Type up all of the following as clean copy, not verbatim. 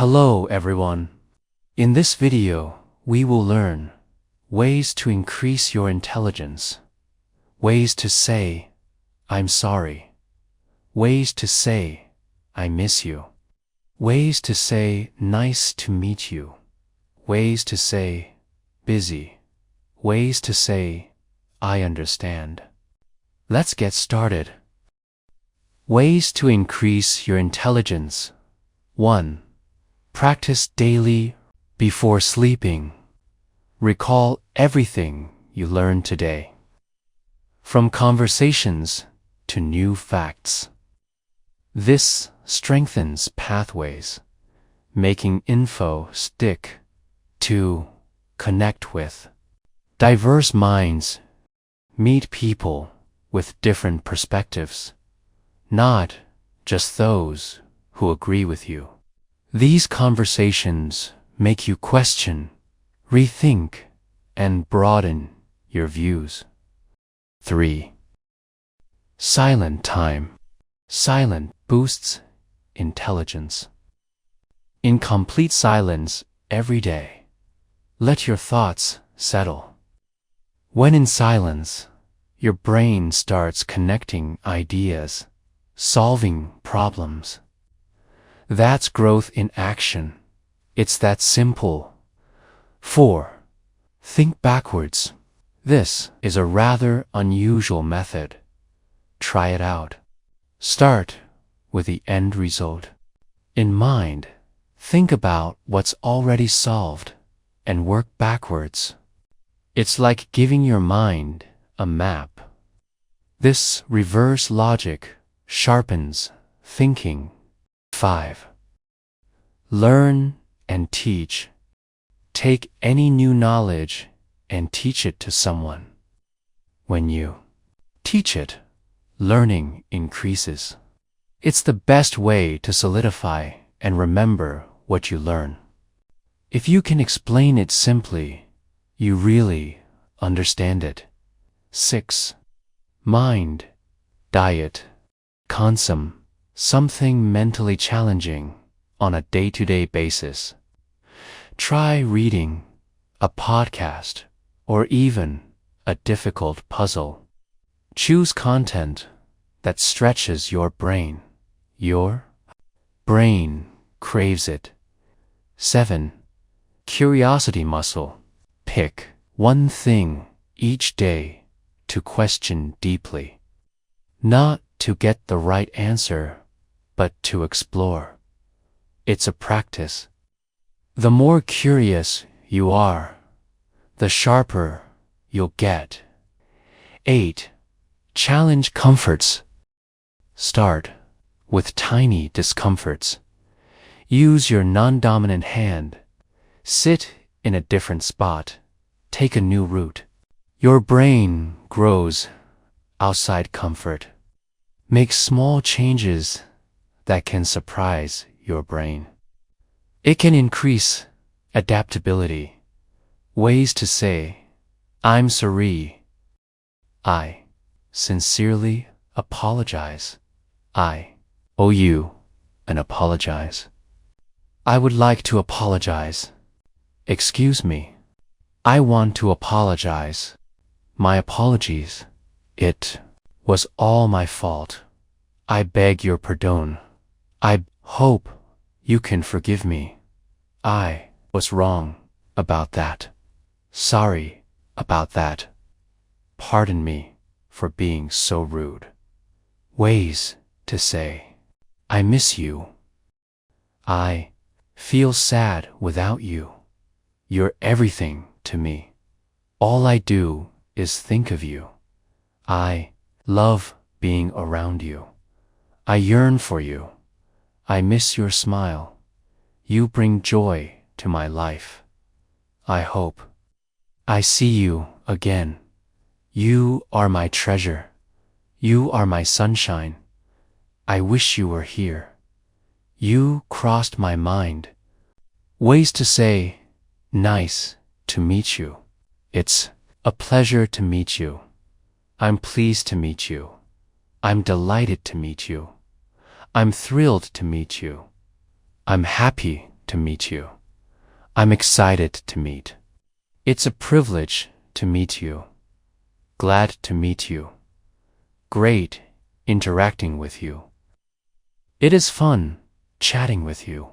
Hello everyone. In this video, we will learn ways to increase your intelligence, ways to say, I'm sorry, ways to say, I miss you, ways to say, nice to meet you, ways to say, busy, ways to say, I understand. Let's get started. Ways to increase your intelligence. 1. Practice daily before sleeping. Recall everything you learned today, from conversations to new facts. This strengthens pathways, making info stick. 2. Connect with diverse minds. Meet people with different perspectives, not just those who agree with you. These conversations make you question, rethink, and broaden your views. 3. Silent time. Silent boosts intelligence. In complete silence every day, let your thoughts settle. When in silence, your brain starts connecting ideas, solving problems. That's growth in action. It's that simple. 4. Think backwards. This is a rather unusual method. Try it out. Start with the end result in mind. Think about what's already solved and work backwards. It's like giving your mind a map. This reverse logic sharpens thinking. 5. Learn and teach. Take any new knowledge and teach it to someone. When you teach it, learning increases. It's the best way to solidify and remember what you learn. If you can explain it simply, you really understand it. 6. Mind, diet, consume something mentally challenging on a day-to-day basis. Try reading a podcast or even a difficult puzzle. Choose content that stretches your brain. Your brain craves it. 7. Curiosity muscle. Pick one thing each day to question deeply. Not to get the right answer, but to explore. It's a practice. The more curious you are, the sharper you'll get. 8. Challenge comforts. Start with tiny discomforts. Use your non-dominant hand. Sit in a different spot. Take a new route. Your brain grows outside comfort. Make small changes that can surprise your brain. It can increase adaptability. Ways to say, I'm sorry. I sincerely apologize. I owe you an apologize. I would like to apologize. Excuse me. I want to apologize. My apologies. It was all my fault. I beg your pardon. I hope you can forgive me. I was wrong about that. Sorry about that. Pardon me for being so rude. Ways to say, I miss you. I feel sad without you. You're everything to me. All I do is think of you. I love being around you. I yearn for you. I miss your smile. You bring joy to my life. I hope I see you again. You are my treasure. You are my sunshine. I wish you were here. You crossed my mind. Ways to say, nice to meet you. It's a pleasure to meet you. I'm pleased to meet you. I'm delighted to meet you. I'm thrilled to meet you. I'm happy to meet you. I'm excited to meet. It's a privilege to meet you. Glad to meet you. Great interacting with you. It is fun chatting with you.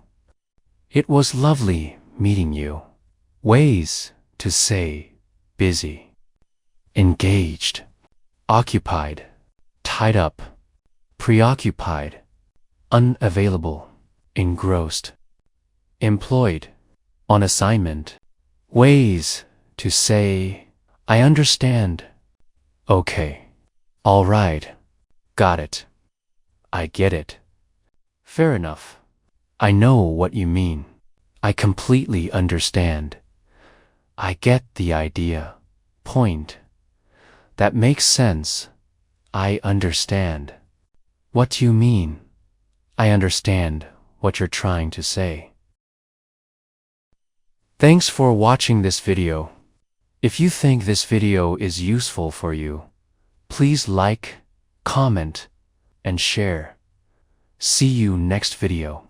It was lovely meeting you. Ways to say busy, engaged, occupied, tied up, preoccupied, unavailable, engrossed, employed, on assignment. Ways to say I understand. Okay. All right. Got it. I get it. Fair enough. I know what you mean. I completely understand. I get the idea. Point. That makes sense. I understand. What do you mean? I understand what you're trying to say. Thanks for watching this video. If you think this video is useful for you, please like, comment, and share. See you next video.